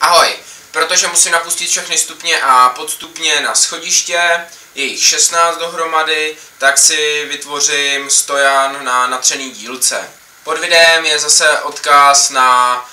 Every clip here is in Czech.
Ahoj, protože musím napustit všechny stupně a podstupně na schodiště, je jich 16 dohromady, tak si vytvořím stojan na natřený dílce. Pod videem je zase odkaz na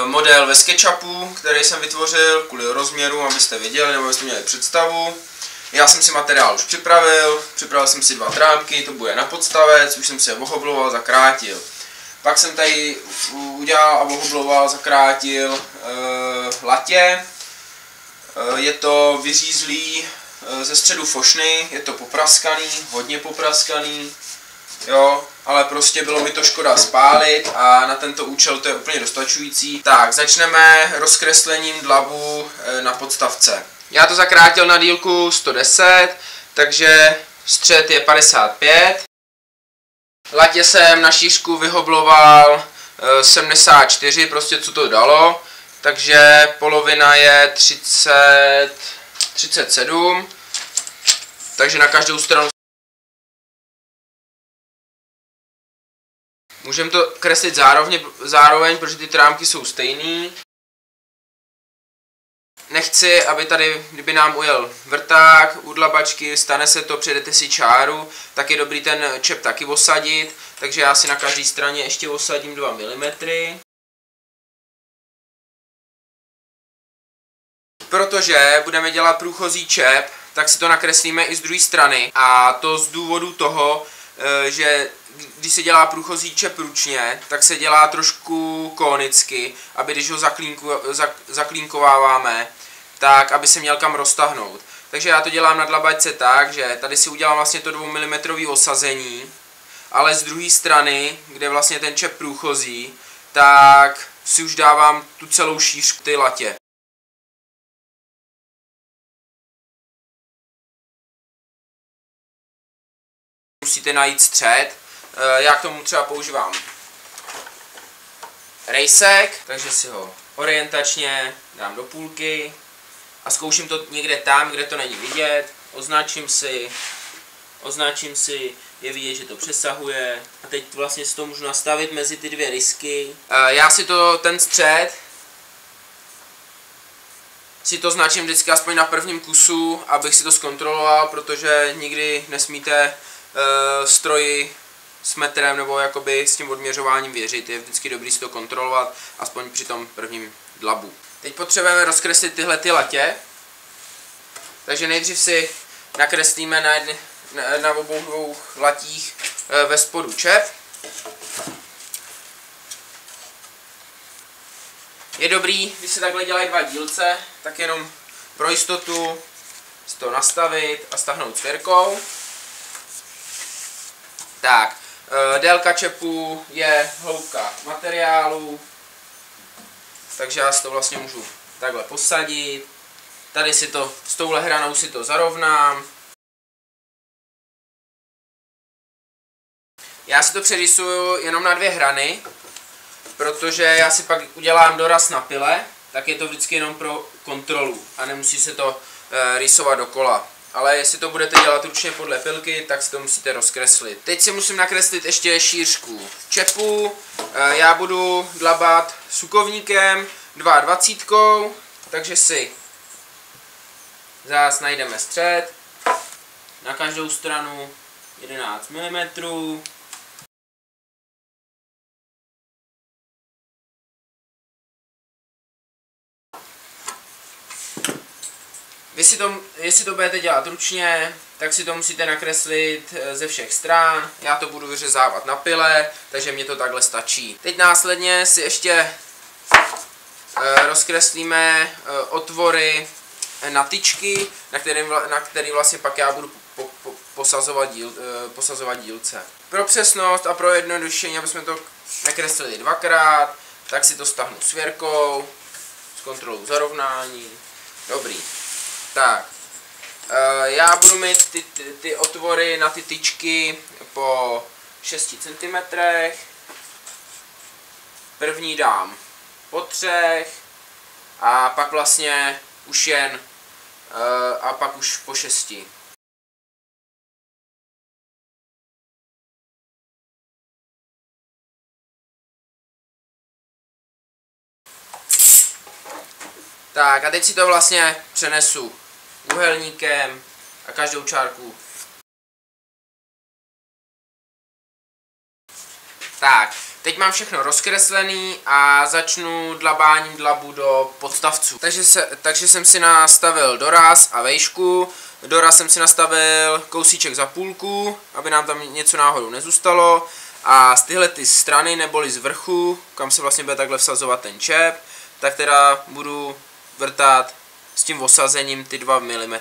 model ve SketchUpu, který jsem vytvořil kvůli rozměru, abyste viděli nebo abyste měli představu. Já jsem si materiál už připravil jsem si 2 trámky, to bude na podstavec, už jsem si je ohobloval, zakrátil. Pak jsem tady udělal a ohobloval, zakrátil latě. Je to vyřízlý ze středu fošny, je to popraskaný, hodně popraskaný, jo, ale prostě bylo mi to škoda spálit a na tento účel to je úplně dostačující. Tak, začneme rozkreslením dlabu na podstavce. Já to zakrátil na dílku 110, takže střed je 55. Latě jsem na šířku vyhobloval 74, prostě co to dalo, takže polovina je 37, takže na každou stranu. Můžeme to kreslit zároveň, protože ty trámky jsou stejný. Nechci, aby tady, kdyby nám ujel vrták u dlabačky, stane se to, předete si čáru, tak je dobrý ten čep taky osadit, takže já si na každé straně ještě osadím 2 mm. Protože budeme dělat průchozí čep, tak si to nakreslíme i z druhé strany, a to z důvodu toho, že když se dělá průchozí čep ručně, tak se dělá trošku konicky, aby když ho zaklínkováváme, tak aby se měl kam roztahnout. Takže já to dělám na dlabačce tak, že tady si udělám vlastně to 2 mm osazení, ale z druhé strany, kde vlastně ten čep průchozí, tak si už dávám tu celou šířku ty latě. Musíte najít střed. Já k tomu třeba používám rejsek, takže si ho orientačně dám do půlky a zkouším to někde tam, kde to není vidět. Označím si, je vidět, že to přesahuje, a teď vlastně si to můžu nastavit mezi ty 2 rysky. Já si ten střed si to značím vždycky aspoň na prvním kusu, abych si to zkontroloval, protože nikdy nesmíte stroji s metrem nebo jakoby s tím odměřováním věřit. Je vždycky dobrý si to kontrolovat, aspoň při tom prvním dlabu. Teď potřebujeme rozkreslit tyhle ty latě, takže nejdřív si nakreslíme na obou 2 latích ve spodu čep. Je dobrý, když se takhle dělají 2 dílce, tak jenom pro jistotu si to nastavit a stáhnout svěrkou. Tak, délka čepu je hloubka materiálu, takže já si to vlastně můžu takhle posadit. Tady si to, s touhle hranou si to zarovnám. Já si to přerýsuju jenom na 2 hrany, protože já si pak udělám doraz na pile, tak je to vždycky jenom pro kontrolu a nemusí se to rýsovat dokola. Ale jestli to budete dělat ručně podle pilky, tak si to musíte rozkreslit. Teď si musím nakreslit ještě šířku čepu. Já budu dlabat sukovníkem 22, takže si zás najdeme střed. Na každou stranu 11 mm. Jestli to budete dělat ručně, tak si to musíte nakreslit ze všech stran. Já to budu vyřezávat na pile, takže mě to takhle stačí. Teď následně si ještě rozkreslíme otvory na tyčky, na který vlastně pak já budu posazovat dílce. Pro přesnost a pro jednodušení, aby jsme to nakreslili 2krát, tak si to stáhnu svěrkou, s kontrolou zarovnání. Dobrý. Tak, já budu mít ty otvory na ty tyčky po 6 cm. První dám po 3 a pak vlastně už a pak už po 6. Tak a teď si to vlastně přenesu úhelníkem a každou čárku. Tak, teď mám všechno rozkreslený a začnu dlabáním dlabu do podstavců. Takže jsem si nastavil doraz a vejšku. Doraz jsem si nastavil kousíček za půlku, aby nám tam něco náhodou nezůstalo. A z tyhle ty strany neboli z vrchu, kam se vlastně bude takhle vsazovat ten čep, tak teda budu vrtat s tím osazením ty 2 mm.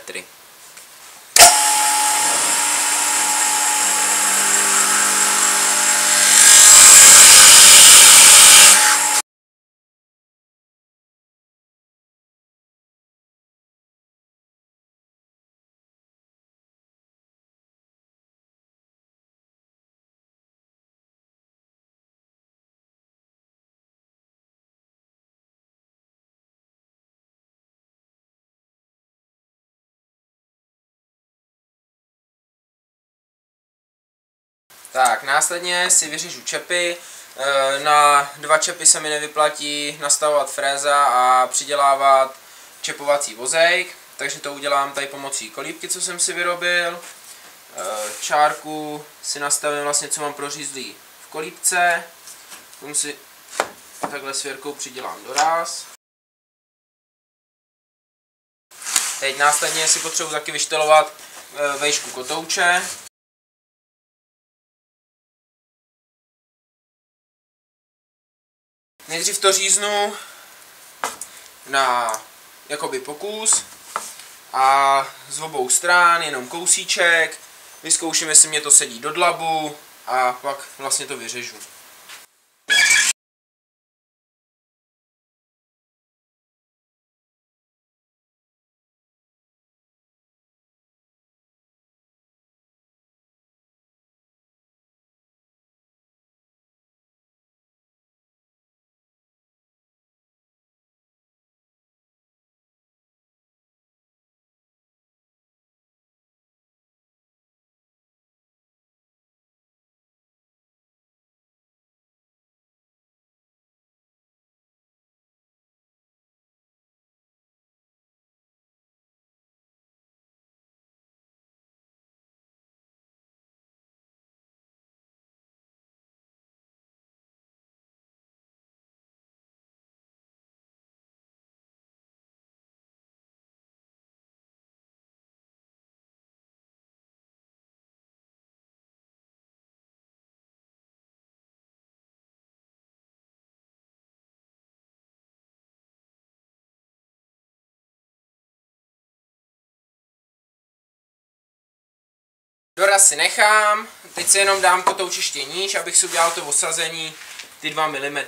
Tak, následně si vyřežu čepy. Na 2 čepy se mi nevyplatí nastavovat fréza a přidělávat čepovací vozejk, takže to udělám tady pomocí kolíbky, co jsem si vyrobil. Čárku si nastavím vlastně, co mám prořízlý v kolíbce. K tomu si takhle svěrkou přidělám doraz. Teď následně si potřebuji taky vyštelovat vejšku kotouče. Nejdřív to říznu na jakoby pokus a z obou stran jenom kousíček, vyzkouším, jestli mě to sedí do dlabu a pak vlastně to vyřežu. Doraz si nechám, teď si jenom dám kotoučiště níž, abych si udělal to osazení ty 2 mm.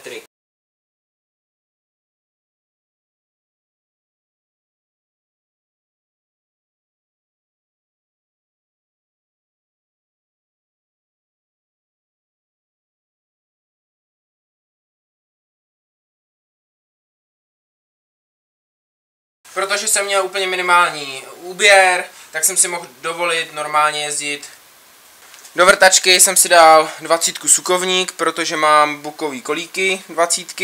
Protože jsem měl úplně minimální úběr, tak jsem si mohl dovolit normálně jezdit. Do vrtačky jsem si dal 20 sukovník, protože mám bukový kolíky 20.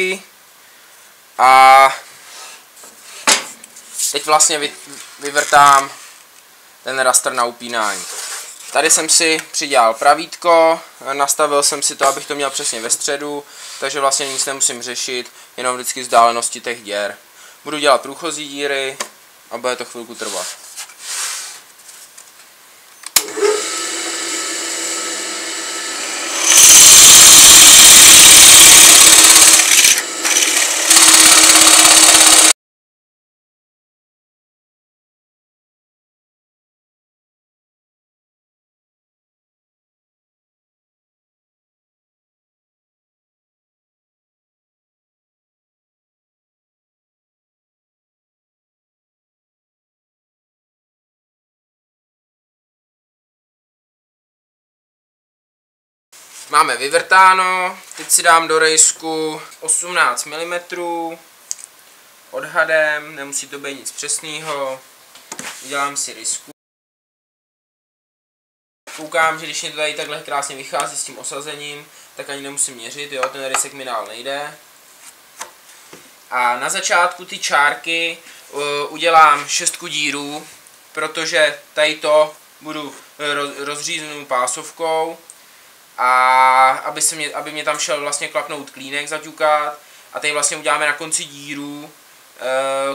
A teď vlastně vyvrtám ten raster na upínání. Tady jsem si přidělal pravítko, nastavil jsem si to, abych to měl přesně ve středu, takže vlastně nic nemusím řešit, jenom vždycky vzdálenosti těch děr. Budu dělat průchozí díry a bude to chvilku trvat. Máme vyvrtáno, teď si dám do rejsku 18 mm odhadem, nemusí to být nic přesného, udělám si rysku. Koukám, že když mě to tady takhle krásně vychází s tím osazením, tak ani nemusím měřit, jo, ten rysek mi dál nejde. A na začátku ty čárky udělám 6 dírů, protože tady to budu rozříznout pásovkou a aby mě tam šel vlastně klapnout klínek zaťukat, a tady vlastně uděláme na konci díru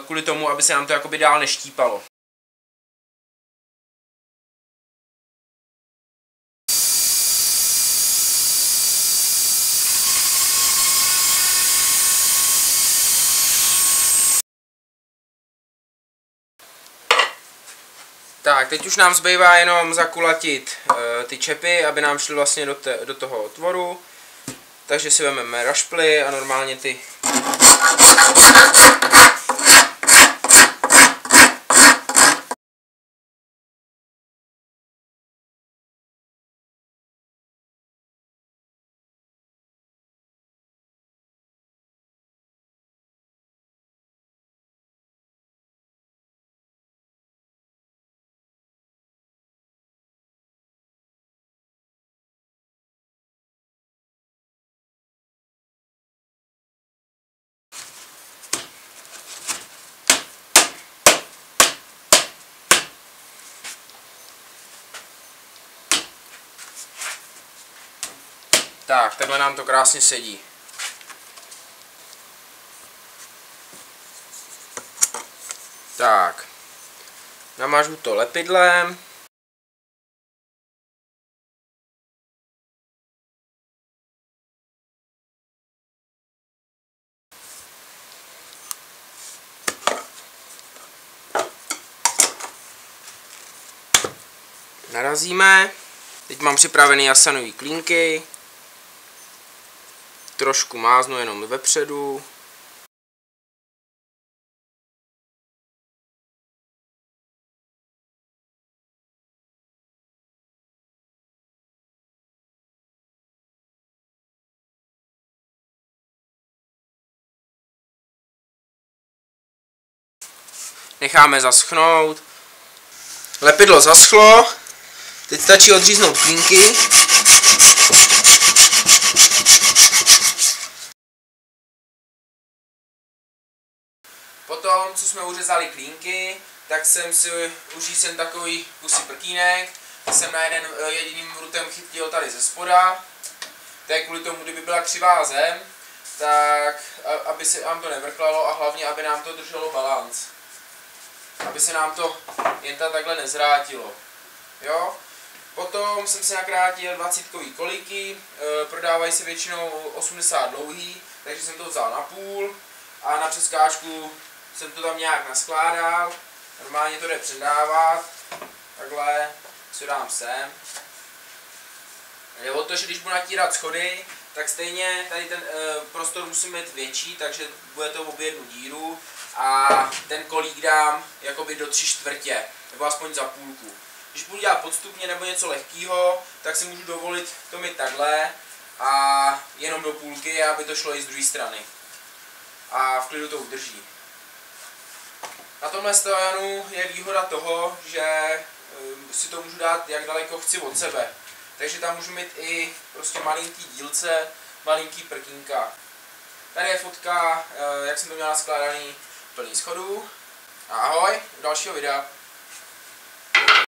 kvůli tomu, aby se nám to jakoby dál neštípalo. Tak, teď už nám zbývá jenom zakulatit ty čepy, aby nám šly vlastně do toho otvoru. Takže si vezmeme rašply a normálně ty tak, takhle nám to krásně sedí. Tak, namažu to lepidlem. Narazíme. Teď mám připravený jasanový klínky. Trošku máznu jenom vepředu. Necháme zaschnout. Lepidlo zaschlo. Teď stačí odříznout klínky. Potom, co jsme uřezali klínky, tak jsem si uřízl takový kusy prkínek. Jsem na jediným rutem chytil tady ze spoda. To je kvůli tomu, kdyby byla křivá zem, tak aby se nám to nevrchlalo a hlavně, aby nám to drželo balanc. Aby se nám to jen takhle nezrátilo. Jo? Potom jsem si nakrátil 20kový kolíky, prodávají se většinou 80 dlouhý, takže jsem to vzal na půl a na přeskáčku jsem to tam nějak naskládal. Normálně to jde předávat, takhle si dám sem. Jde o to, že když budu natírat schody, tak stejně tady ten prostor musím mít větší, takže bude to v jednu díru a ten kolík dám jakoby do 3/4, nebo aspoň za půlku. Když budu dělat podstupně nebo něco lehkého, tak si můžu dovolit to mít takhle a jenom do půlky, aby to šlo i z druhé strany. A v klidu to udrží. Na tomhle stojanu je výhoda toho, že si to můžu dát, jak daleko chci od sebe. Takže tam můžu mít i prostě malinký dílce, malinký prkínka. Tady je fotka, jak jsem to měl naskládaný plný schodů. Ahoj, u dalšího videa.